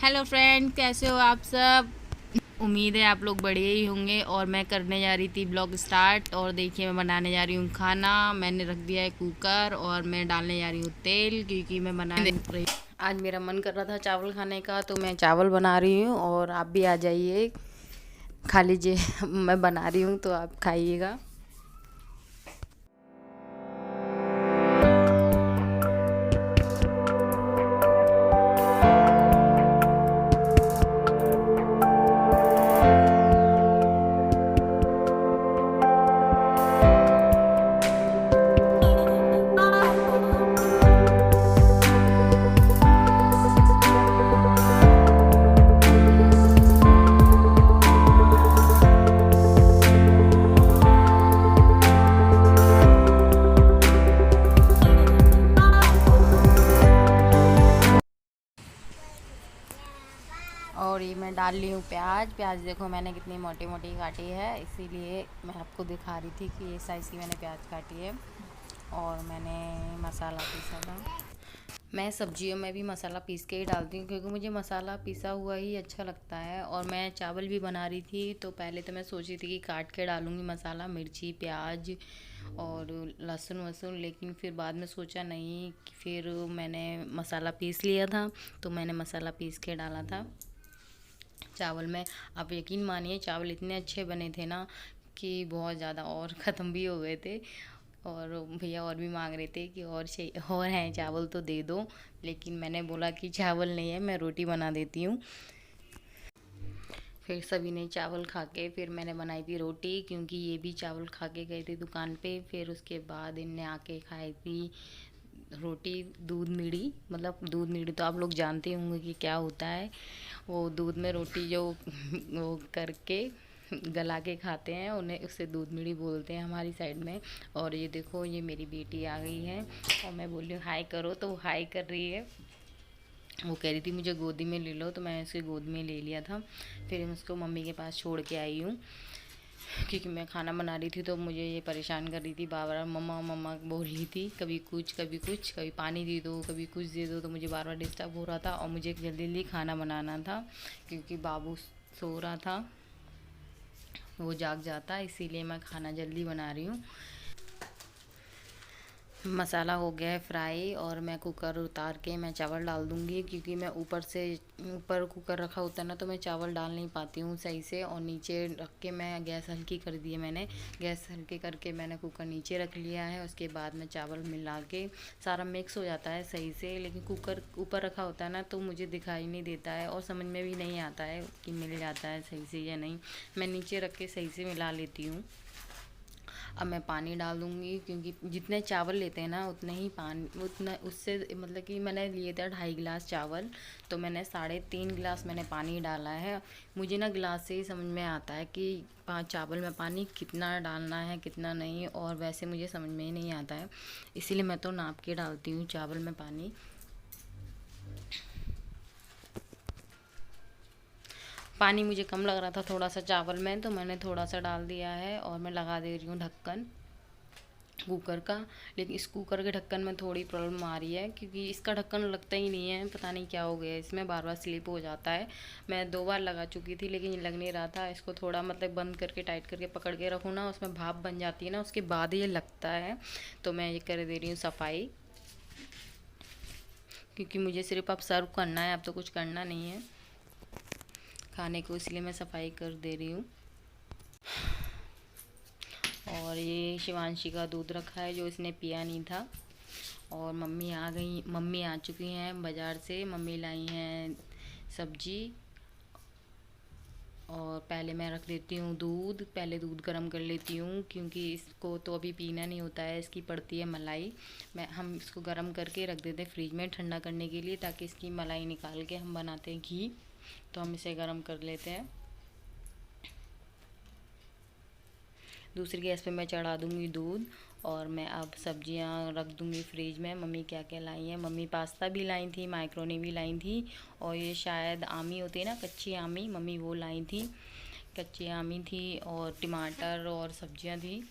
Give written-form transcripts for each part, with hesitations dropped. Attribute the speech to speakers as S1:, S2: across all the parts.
S1: Hello friend, कैसे हो आप सब। उम्मीद है आप लोग बढ़िया ही होंगे। और मैं करने जा रही थी ब्लॉग स्टार्ट। और देखिए, मैं बनाने जा रही हूँ खाना। मैंने रख दिया है कुकर और मैं डालने जा रही हूँ तेल, क्योंकि मैं बना रही। आज मेरा मन कर रहा था चावल खाने का, तो मैं चावल बना रही हूँ। और आप भी आ जाइए, खा लीजिए। मैं बना रही हूँ तो आप खाइएगा। और ये मैं डाल ली हूँ प्याज। प्याज देखो मैंने कितनी मोटी मोटी काटी है, इसीलिए मैं आपको दिखा रही थी कि ये साइज़ की मैंने प्याज काटी है। और मैंने मसाला पीसा था। मैं सब्जियों में भी मसाला पीस के ही डालती हूँ, क्योंकि मुझे मसाला पिसा हुआ ही अच्छा लगता है। और मैं चावल भी बना रही थी, तो पहले तो मैं सोची थी कि काट के डालूँगी मसाला, मिर्ची प्याज और लहसुन वसुन, लेकिन फिर बाद में सोचा नहीं। फिर मैंने मसाला पीस लिया था, तो मैंने मसाला पीस के डाला था चावल में। आप यकीन मानिए, चावल इतने अच्छे बने थे ना कि बहुत ज़्यादा, और ख़त्म भी हो गए थे। और भैया और भी मांग रहे थे कि और चाहिए, और हैं चावल तो दे दो। लेकिन मैंने बोला कि चावल नहीं है, मैं रोटी बना देती हूँ। फिर सभी ने चावल खा के फिर मैंने बनाई थी रोटी, क्योंकि ये भी चावल खा के गए थे दुकान पे। फिर उसके बाद इनने आके खाई थी रोटी दूध मीड़ी। मतलब दूध मीड़ी तो आप लोग जानते होंगे कि क्या होता है। वो दूध में रोटी जो वो करके गला के खाते हैं, उन्हें उससे दूध मीड़ी बोलते हैं हमारी साइड में। और ये देखो, ये मेरी बेटी आ गई है और मैं बोल रही हूँ हाय करो, तो वो हाय कर रही है। वो कह रही थी मुझे गोदी में ले लो, तो मैं उसकी गोद में ले लिया था। फिर मैं उसको मम्मी के पास छोड़ के आई हूँ, क्योंकि मैं खाना बना रही थी तो मुझे ये परेशान कर रही थी। बार बार मम्मा मम्मा बोल रही थी, कभी कुछ कभी कुछ, कभी पानी दे दो कभी कुछ दे दो। तो मुझे बार बार डिस्टर्ब हो रहा था और मुझे जल्दी जल्दी खाना बनाना था, क्योंकि बाबू सो रहा था, वो जाग जाता, इसीलिए मैं खाना जल्दी बना रही हूँ। मसाला हो गया है फ्राई, और मैं कुकर उतार के मैं चावल डाल दूँगी, क्योंकि मैं ऊपर कुकर रखा होता है ना, तो मैं चावल डाल नहीं पाती हूँ सही से। और नीचे रख के मैं गैस हल्की कर दी है। मैंने गैस हल्की करके मैंने कुकर नीचे रख लिया है। उसके बाद मैं चावल मिला के सारा मिक्स हो जाता है सही से। लेकिन कुकर ऊपर रखा होता है ना, तो मुझे दिखाई नहीं देता है और समझ में भी नहीं आता है कि मिल जाता है सही से या नहीं। मैं नीचे रख के सही से मिला लेती हूँ। अब मैं पानी डाल दूँगी, क्योंकि जितने चावल लेते हैं ना उतने ही पानी, उतना उससे मतलब कि मैंने लिए थे 2.5 गिलास चावल, तो मैंने 3.5 गिलास मैंने पानी डाला है। मुझे ना गिलास से ही समझ में आता है कि चावल में पानी कितना डालना है कितना नहीं, और वैसे मुझे समझ में ही नहीं आता है। इसीलिए मैं तो नाप के डालती हूँ चावल में पानी। पानी मुझे कम लग रहा था थोड़ा सा चावल में, तो मैंने थोड़ा सा डाल दिया है। और मैं लगा दे रही हूँ ढक्कन कुकर का। लेकिन इस कुकर के ढक्कन में थोड़ी प्रॉब्लम आ रही है, क्योंकि इसका ढक्कन लगता ही नहीं है, पता नहीं क्या हो गया है इसमें, बार बार स्लिप हो जाता है। मैं 2 बार लगा चुकी थी, लेकिन ये लग नहीं रहा था। इसको थोड़ा मतलब बंद करके टाइट करके पकड़ के रखूँ ना, उसमें भाप बन जाती है ना, उसके बाद ये लगता है। तो मैं ये कर दे रही हूँ सफाई, क्योंकि मुझे सिर्फ अब सर्व करना है, अब तो कुछ करना नहीं है खाने को, इसलिए मैं सफाई कर दे रही हूँ। और ये शिवांशी का दूध रखा है जो इसने पिया नहीं था। और मम्मी आ चुकी हैं बाज़ार से। मम्मी लाई हैं सब्जी। और पहले मैं रख देती हूँ दूध, पहले दूध गर्म कर लेती हूँ, क्योंकि इसको तो अभी पीना नहीं होता है, इसकी पड़ती है मलाई। हम इसको गर्म करके रख देते हैं फ्रिज में ठंडा करने के लिए, ताकि इसकी मलाई निकाल के हम बनाते हैं घी। तो हम इसे गर्म कर लेते हैं। दूसरी गैस पे मैं चढ़ा दूँगी दूध। और मैं अब सब्जियां रख दूँगी फ्रिज में। मम्मी क्या क्या लाई हैं, मम्मी पास्ता भी लाई थी, माइक्रोनी भी लाई थी। और ये शायद आमी होती है ना, कच्ची आमी, मम्मी वो लाई थी। कच्ची आमी थी और टमाटर और सब्जियां थी।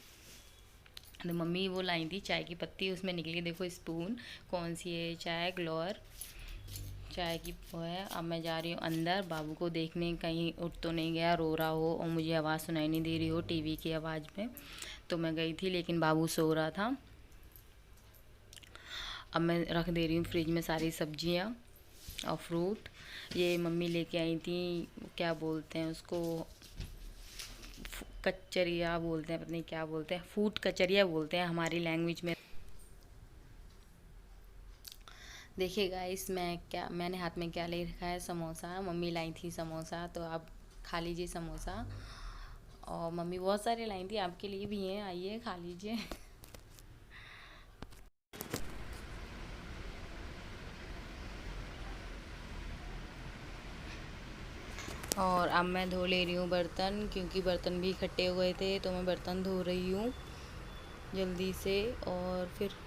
S1: तो मम्मी वो लाई थी चाय की पत्ती, उसमें निकली देखो स्पून, कौन सी है चाय, ग्लोअर चाय की वो है। अब मैं जा रही हूँ अंदर बाबू को देखने, कहीं उठ तो नहीं गया, रो रहा हो और मुझे आवाज़ सुनाई नहीं दे रही हो टीवी की आवाज़ में। तो मैं गई थी लेकिन बाबू सो रहा था। अब मैं रख दे रही हूँ फ्रिज में सारी सब्जियाँ और फ्रूट। ये मम्मी लेके आई थी, क्या बोलते हैं उसको, कचरिया बोलते हैं, पता नहीं क्या बोलते हैं, फूट कचरिया बोलते हैं हमारी लैंग्वेज में। देखिए गाइस, मैंने हाथ में क्या ले रखा है, समोसा। मम्मी लाई थी समोसा, तो आप खा लीजिए समोसा। और मम्मी बहुत सारे लाई थी, आपके लिए भी हैं, आइए खा लीजिए। और अब मैं धो ले रही हूँ बर्तन, क्योंकि बर्तन भी इकट्ठे हुए थे, तो मैं बर्तन धो रही हूँ जल्दी से। और फिर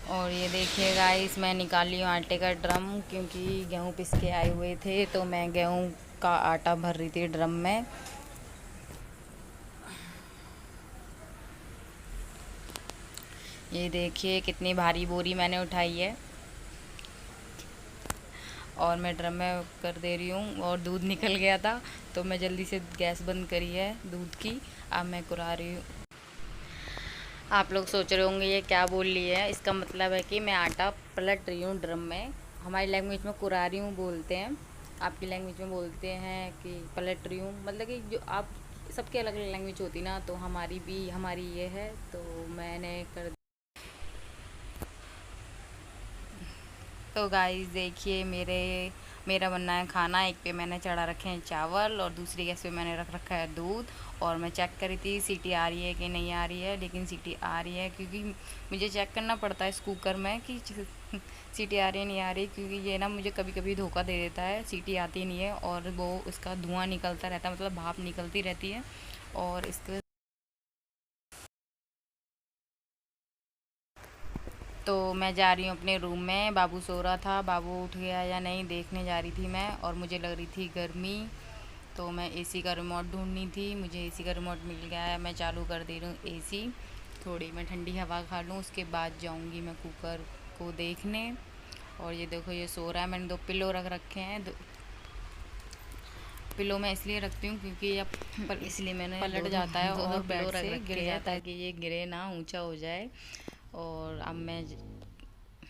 S1: और ये देखिए गाइस, मैं निकाली हूँ आटे का ड्रम, क्योंकि गेहूँ पिस के आए हुए थे, तो मैं गेहूँ का आटा भर रही थी ड्रम में। ये देखिए कितनी भारी बोरी मैंने उठाई है। और मैं ड्रम में कर दे रही हूँ, और दूध निकल गया था तो मैं जल्दी से गैस बंद करी है दूध की। अब मैं कुरा रही हूँ। आप लोग सोच रहे होंगे ये क्या बोल रही है, इसका मतलब है कि मैं आटा पलट रही हूँ ड्रम में। हमारी लैंग्वेज में कुरा रही हूँ बोलते हैं, आपकी लैंग्वेज में बोलते हैं कि पलट रही हूँ। मतलब कि जो आप सबकी अलग अलग लैंग्वेज होती ना, तो हमारी ये है, तो मैंने कर। तो गाइस देखिए, मेरा बनना है खाना। एक पे मैंने चढ़ा रखे हैं चावल, और दूसरी गैस पे मैंने रख रखा है दूध। और मैं चेक करी थी सीटी आ रही है कि नहीं आ रही है, लेकिन सीटी आ रही है, क्योंकि मुझे चेक करना पड़ता है इस कुकर में कि सीटी आ रही है नहीं आ रही, क्योंकि ये ना मुझे कभी कभी धोखा दे देता है, सीटी आती नहीं है और वो उसका धुआं निकलता रहता है, मतलब भाप निकलती रहती है। और इसके तो मैं जा रही हूँ अपने रूम में। बाबू सो रहा था, बाबू उठ गया या नहीं देखने जा रही थी मैं। और मुझे लग रही थी गर्मी, तो मैं एसी का रिमोट ढूंढनी थी। मुझे एसी का रिमोट मिल गया है, मैं चालू कर दे रही हूँ एसी। थोड़ी मैं ठंडी हवा खा लूँ, उसके बाद जाऊँगी मैं कुकर को देखने। और ये देखो, ये सो रहा है। मैंने 2 पिलो रख रखे हैं। पिलो मैं इसलिए रखती हूँ क्योंकि अब इसलिए मैंने पलट जाता है और बेड से गिर जाता है, कि ये गिरे ना, ऊंचा हो जाए। और अब मैं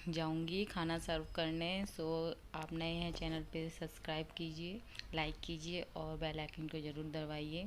S1: जाऊंगी खाना सर्व करने। सो आप नए हैं चैनल पे, सब्सक्राइब कीजिए, लाइक कीजिए और बेल आइकन को ज़रूर दबाइए।